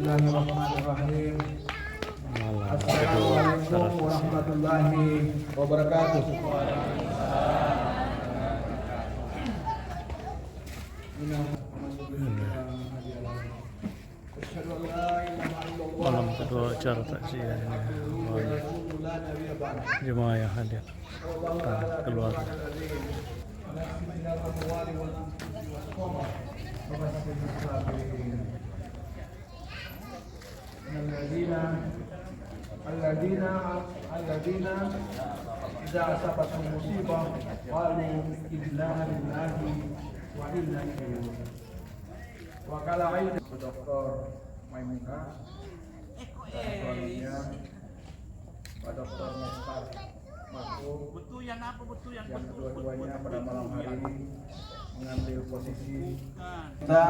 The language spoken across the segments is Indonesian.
Bismillahirrahmanirrahim. Assalamualaikum warahmatullahi wabarakatuh. Malam kedua acara takziah ini jemaah yang hadir dan keluarga. Alladzina idza asabatuhum musibah qalu inna lillahi wa inna ilaihi raji'un. Wa qala aina Dr. Maimunah dan suaminya Pak Dr. Mukhtar Makhluk yang kedua-duanya pada malam hari ini mengambil posisi. Kita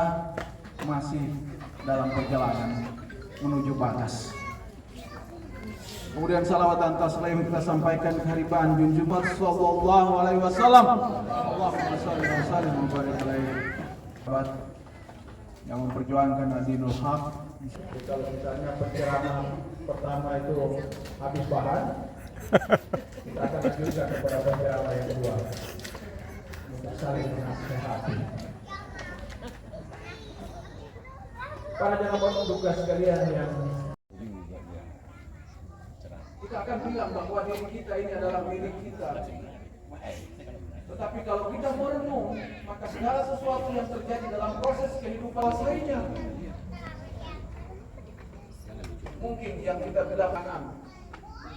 masih dalam perjalanan menuju batas. Kemudian salawat dan taslim kita sampaikan ke haribaan junjungan sallallahu alaihi wasallam. Allahumma shalli wa sallim wa barik alaihi yang memperjuangkan adilul haq. Kalau misalnya pencerahan pertama itu habis bahan, kita akan lanjutkan kepada pencerahan yang kedua untuk saling menasihati. Para jamaah tugas sekalian yang kita akan bilang bahwa diri kita ini adalah milik kita. Tetapi kalau kita merenung, maka segala sesuatu yang terjadi dalam proses kehidupan lainnya, mungkin yang kita bilang anak,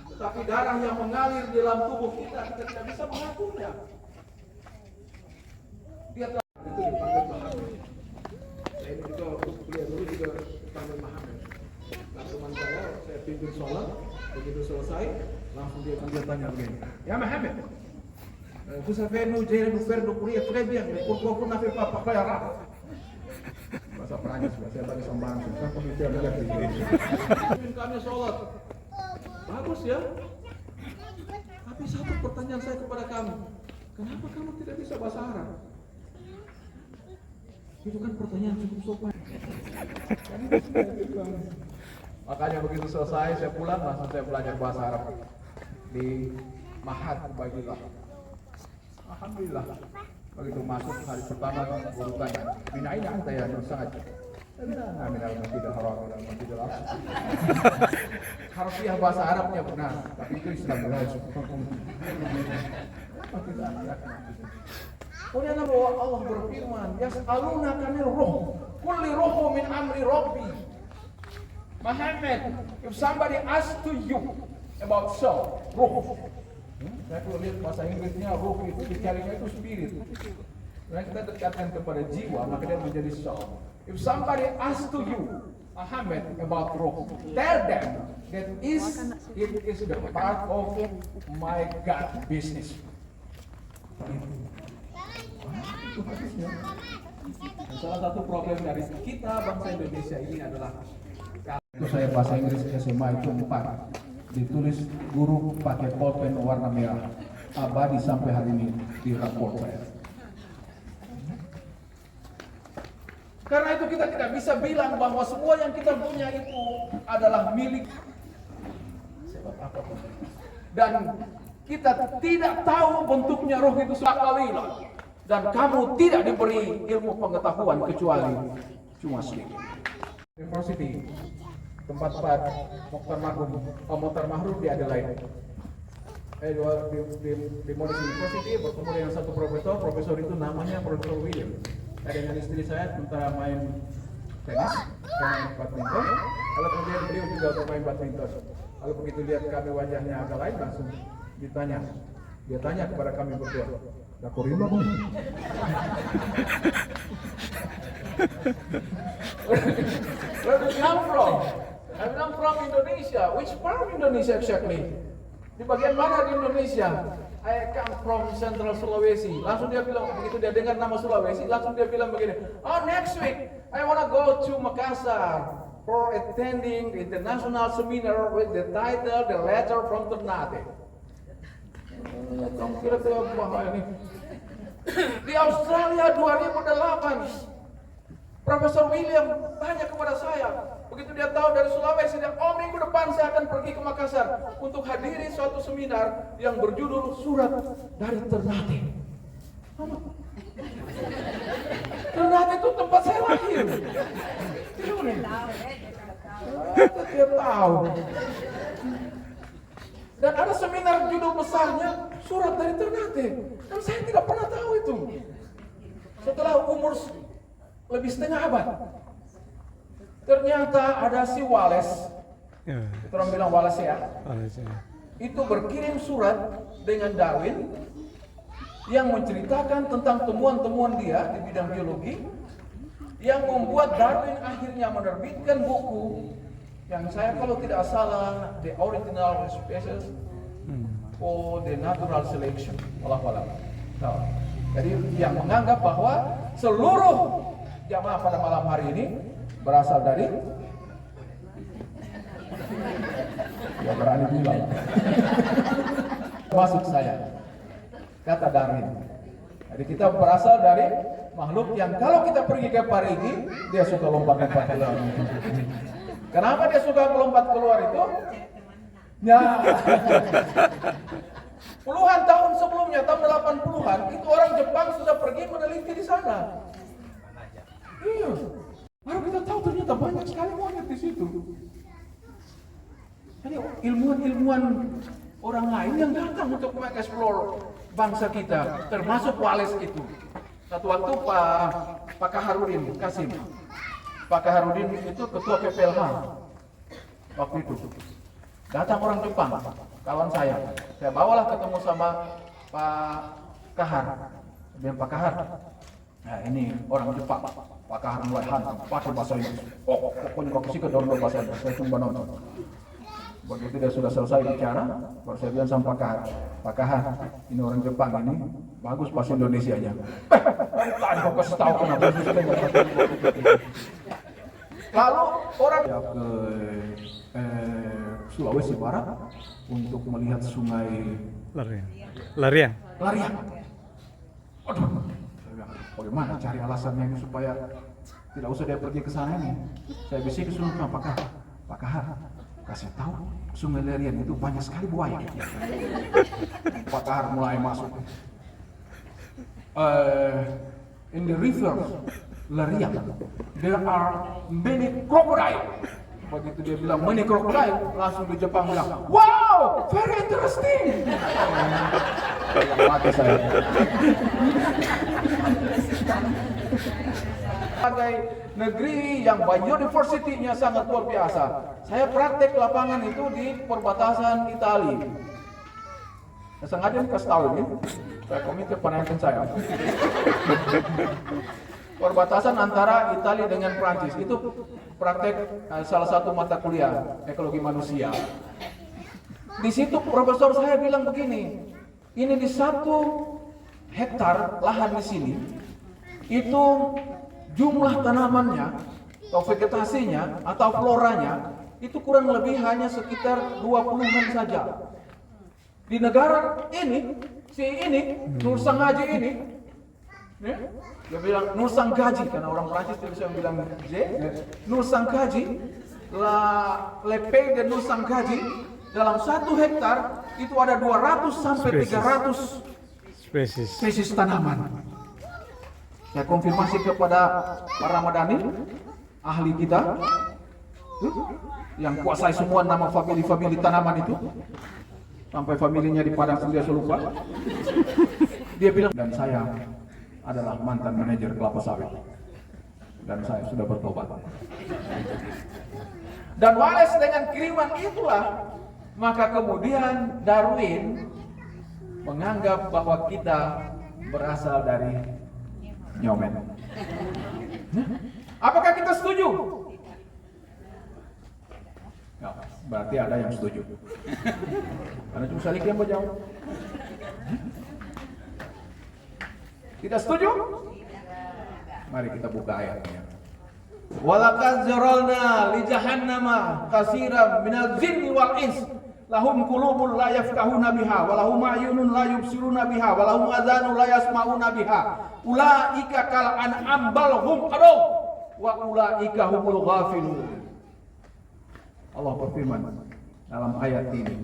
tetapi darah yang mengalir di dalam tubuh kita tidak bisa mengaturnya. Dia itu dipanggil Muhammad. Saya juga kuliah dulu juga dipanggil Muhammad. Nah, teman saya pimpin sholat, begitu selesai, langsung dia tanya begini, ya Muhammad, você vê no dinheiro do governo kuliah très bien, por pouco não fez para pagar. Bahasa Perancis, saya bagi sombong, kan pemikiran dia begini. Kami sholat, bagus ya. Tapi satu pertanyaan saya kepada kamu, kenapa kamu tidak bisa bahasa Arab? Itu kan pertanyaan cukup sopan. Makanya begitu selesai saya pulang langsung saya belajar bahasa Arab di Mahat Ubaidillah. Alhamdulillah. Begitu masuk hari pertama guru tanya, "Min aina anta ya Nusaj?" Saya bilang, "Min al-Masjidil Haram, min al-Masjidil Aqsa." Harfiah bahasa Arabnya benar, tapi itu Islam benar. Kemudian Allah berfirman, "Yas'aluna kanil ruh, kulli ruhu min amri rabbi." Muhammad, if somebody asks to you about soul, ruh. Saya kalau lihat bahasa Inggrisnya ruh itu dicarinya itu spirit. Nah, kita dekatkan kepada jiwa, maka dia menjadi soul. If somebody asks to you, Muhammad, about ruh, tell them that it is the part of my God business. Itu hadisnya. Salah satu problem dari kita bangsa Indonesia ini adalah itu saya bahasa Inggris SMA itu 4 ditulis guru pakai pulpen warna merah abadi sampai hari ini di rapor saya. Karena itu kita tidak bisa bilang bahwa semua yang kita punya itu adalah milik sebab apa? Dan kita tidak tahu bentuknya roh itu sekali. Dan kamu tidak diberi ilmu pengetahuan kecuali cuma sedikit. University tempat Pak Mukhtar Mahrum di Adelaide. Di Monash University bertemu dengan satu profesor itu namanya Profesor William. Saya dengan istri saya sementara main tenis, main badminton. Kalau kemudian beliau juga bermain badminton. Lalu begitu lihat kami wajahnya agak lain langsung ditanya. Dia tanya kepada kami berdua, "Dah korima pun?" Where do you come from? I come from Indonesia. Which part of Indonesia exactly? Di bagian mana di Indonesia? I come from Central Sulawesi. Langsung dia bilang, begitu dia dengar nama Sulawesi, langsung dia bilang begini, "Oh, next week I wanna go to Makassar for attending the international seminar with the title The Letter from Ternate." Kamu kira saya bahaya ini? Di Australia 2008 Profesor William tanya kepada saya, begitu dia tahu dari Sulawesi, dan minggu depan saya akan pergi ke Makassar untuk hadiri suatu seminar yang berjudul Surat dari Ternate. Ternate itu tempat saya lahir. Dia tahu. Dan ada seminar judul besarnya Surat dari Ternate. Dan saya tidak pernah tahu itu. Setelah umur lebih setengah abad, ternyata ada si Wallace, kita orang bilang Wallace ya, itu berkirim surat dengan Darwin yang menceritakan tentang temuan-temuan dia di bidang biologi, yang membuat Darwin akhirnya menerbitkan buku yang saya kalau tidak salah The Original Species for the Natural Selection. Jadi yang menganggap bahwa seluruh jamaah pada malam hari ini berasal dari, ya berani bilang, masuk saya, kata Darwin. Jadi kita berasal dari makhluk yang kalau kita pergi ke Parigi, dia suka lompat-lompat keluar. Kenapa dia suka melompat keluar itu? Ya, puluhan tahun sebelumnya, tahun 80-an, itu orang Jepang sudah pergi meneliti di sana. Iya, baru kita tahu ternyata banyak sekali monyet di situ. Jadi ilmuwan-ilmuwan orang lain yang datang untuk mengeksplor bangsa kita, termasuk Wallace itu. Satu waktu Pak Kaharudin Kasim, Pak Kaharudin itu ketua PPLH waktu itu. Datang orang Jepang, kawan saya bawalah ketemu sama Pak Kahar. Bilang, Pak Kahar, nah ini orang Jepang, Pak Kahar mulai hantam, pakai bahasa Inggris. Oh, pokoknya kau kasih ke dorong bahasa Inggris, saya cuma nonton. Begitu dia sudah selesai bicara, baru saya bilang sama Pak Kahar, ini orang Jepang ini, bagus bahasa Indonesianya. Tadi kau kasih tahu kenapa. Lalu orang ke Sulawesi Barat untuk melihat sungai Lariang. Aduh, saya bilang, bagaimana cari alasannya ini supaya tidak usah dia pergi ke sana ini. Saya bisik ke sungai Pak Kahar, kasih tahu sungai Larian itu banyak sekali buaya. Pak Kahar mulai masuk. In the river Larian, there are many crocodile. Begitu dia bilang many crocodile, langsung di Jepang bilang, wow, very interesting. Mati saya. Sebagai negeri yang biodiversity-nya sangat luar biasa, saya praktek lapangan itu di perbatasan Italia. Saya sengaja kasih tahu ini, saya komite penelitian saya. Perbatasan antara Italia dengan Prancis itu praktek salah satu mata kuliah ekologi manusia. Di situ profesor saya bilang begini, ini di 1 hektar lahan di sini itu jumlah tanamannya atau vegetasinya atau floranya itu kurang lebih hanya sekitar 20-an saja. Di negara ini, Nur Sanghaji ini, dia bilang Nur Sanghaji karena orang Prancis tidak bisa bilang J. Nur Sanghaji, Le Pays de Nur Sanghaji, dalam 1 hektar itu ada 200 sampai 300 spesies tanaman. Saya konfirmasi kepada Pak Ramadhani, ahli kita, yang kuasai semua nama famili tanaman itu, sampai familinya di Padang sudah lupa. Dia bilang, dan saya adalah mantan manajer kelapa sawit, dan saya sudah bertobat. Dan Wallace dengan kiriman itulah, maka kemudian Darwin menganggap bahwa kita berasal dari nyomen. Apakah kita setuju? Ya, berarti ada yang setuju. Karena cuma Salik yang menjawab. Tidak setuju? Mari kita buka ayatnya. Walaqad zaralna li jahannama katsiran minal jinni wal ins lahum qulubun la yafqahuna biha wa lahum a'yunun la yubsiruna biha wa lahum adhanun la yasma'una biha ulaika kal an'am bal hum adall. wa ulaika humul ghafilun. Allah berfirman dalam ayat ini,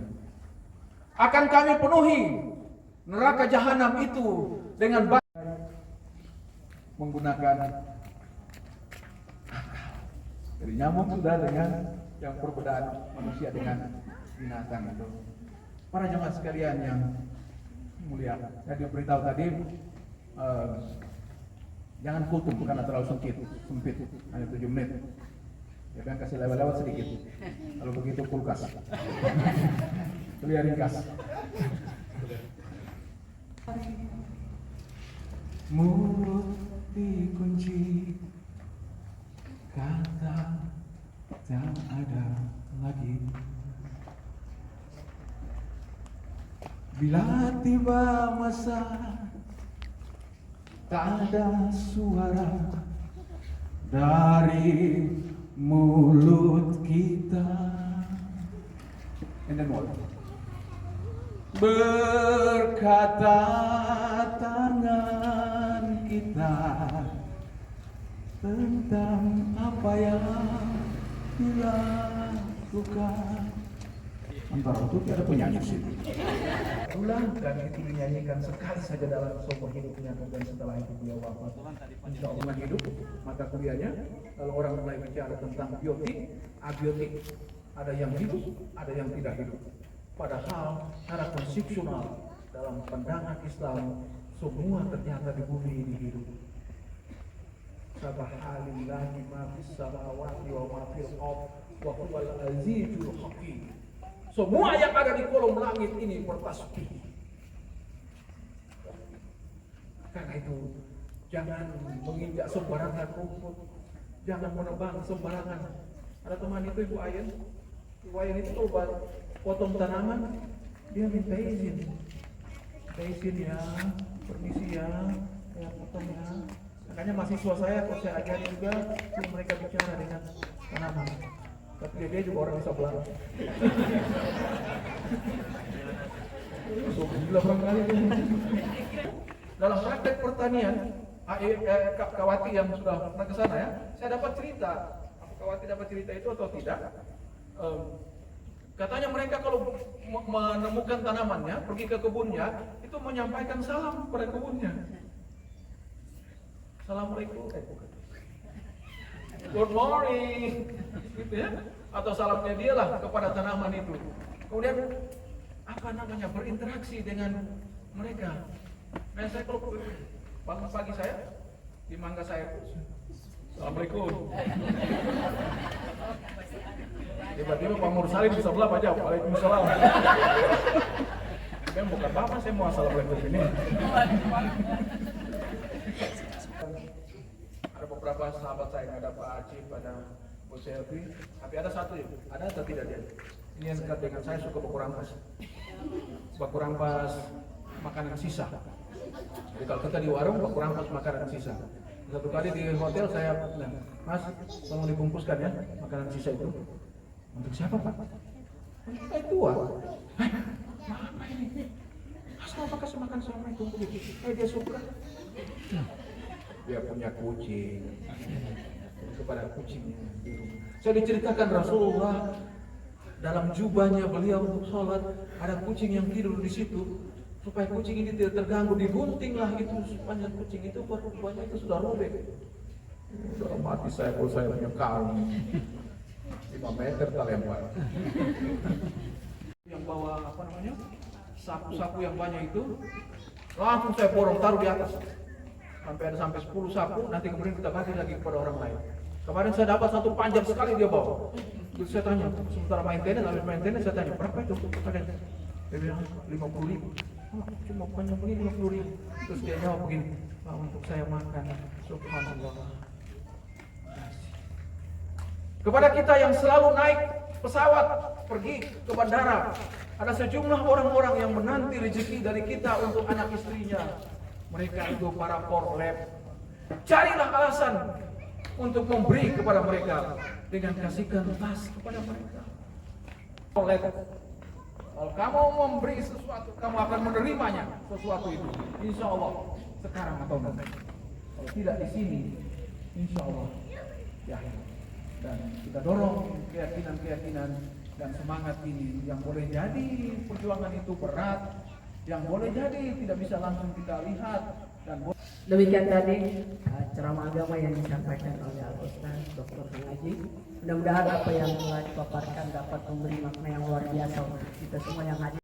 akan kami penuhi neraka jahanam itu dengan menggunakan akal. Jadi nyambung sudah dengan yang perbedaan manusia dengan binatang itu. Para jemaat sekalian yang mulia, saya diberitahu tadi jangan kultum karena terlalu sempit, hanya 7 menit. Ya kan kasih lewat-lewat sedikit. Kalau begitu kulkas. Kuliah ringkas. Mulut dikunci, kata tak ada lagi. Bila tiba masa tak ada suara dari mulut kita. And then what? Berkata tangan kita tentang apa yang dilakukan. Antara itu ada penyanyi sih. Ulang dan itu dinyanyikan sekali saja dalam seumur hidupnya, dan setelah itu beliau wafat. Insya Allah hidup mata kuliahnya. Kalau orang mulai bicara tentang biotik, abiotik, ada yang hidup, ada yang tidak hidup. Padahal secara konsepsional dalam pandangan Islam semua ternyata di bumi ini hidup. Subhanallahi ma fis samawati wa ma fil ardh wa huwal azizul hakim. Semua yang ada di kolom langit ini bertasbih. Karena itu jangan menginjak sembarangan rumput, jangan menebang sembarangan. Ada teman itu Ibu Ayen itu kalau potong tanaman dia minta izin ya, permisi ya potong ya. Makanya mahasiswa saya kalau saya ajari juga mereka bicara dengan tanaman. Tapi dia juga orang sebelah. Gila barangkali. Dalam praktek pertanian, Kawati yang sudah pernah ke sana ya, saya dapat cerita. Kawati dapat cerita itu atau tidak? Katanya mereka kalau menemukan tanamannya, pergi ke kebunnya, itu menyampaikan salam pada kebunnya. Assalamualaikum. Good morning, gitu ya, atau salamnya dia lah kepada tanaman itu. Kemudian berinteraksi dengan mereka. Nah saya kalau bangun pagi saya di mangga saya, Assalamualaikum. Tiba-tiba Pak Mursalin di sebelah Pak jawab, Waalaikumsalam. Kan bukan bapak, saya mau assalamualaikum ini. Ada beberapa sahabat saya, ada Pak Acif, ada Bu Selvi, tapi ada satu ya, ada atau tidak dia? Ini yang dekat dengan saya, suka baku rampas makanan sisa. Jadi kalau kita di warung, baku rampas makanan sisa. Satu kali di hotel saya, Mas, tolong dibungkuskan ya makanan sisa itu. Untuk siapa Pak? Untuk saya tua. Apa ini? Mas, kenapa kasih makan sama itu? Dia suka. Dia punya kucing, kepada kucingnya. Saya diceritakan Rasulullah dalam jubahnya beliau untuk sholat ada kucing yang tidur di situ, supaya kucing ini tidak terganggu, diguntinglah itu sepanjang kucing itu, rupanya itu sudah robek. Sudah mati saya kalau saya punya karung 5 meter terlempar. Yang bawa sapu-sapu yang banyak itu langsung saya borong taruh di atas. Sampai 10 sapu, nanti kemudian kita bagi lagi kepada orang lain. Kemarin saya dapat satu panjang sekali dia bawa. Terus saya tanya, sementara habis maintenance saya tanya, berapa itu? Dia bilang 50.000. Oh, cuma panjang begini 50.000. Terus dia jawab begini, Pak, untuk saya makan. Subhanallah. Kepada kita yang selalu naik pesawat pergi ke bandara, ada sejumlah orang-orang yang menanti rezeki dari kita untuk anak istrinya. Mereka itu para korlap. Carilah alasan untuk memberi kepada mereka dengan kasihkan tas kepada mereka. Korlap. Kalau kamu memberi sesuatu, kamu akan menerimanya sesuatu itu. Insya Allah sekarang atau nanti. Kalau tidak di sini, insya Allah ya. Dan kita dorong keyakinan-keyakinan dan semangat ini yang boleh jadi perjuangan itu berat, yang boleh jadi tidak bisa langsung kita lihat dan Demikian tadi ceramah agama yang disampaikan oleh Al-Ustaz Dr. Haji. Mudah-mudahan apa yang telah dipaparkan dapat memberi makna yang luar biasa untuk kita semua yang hadir.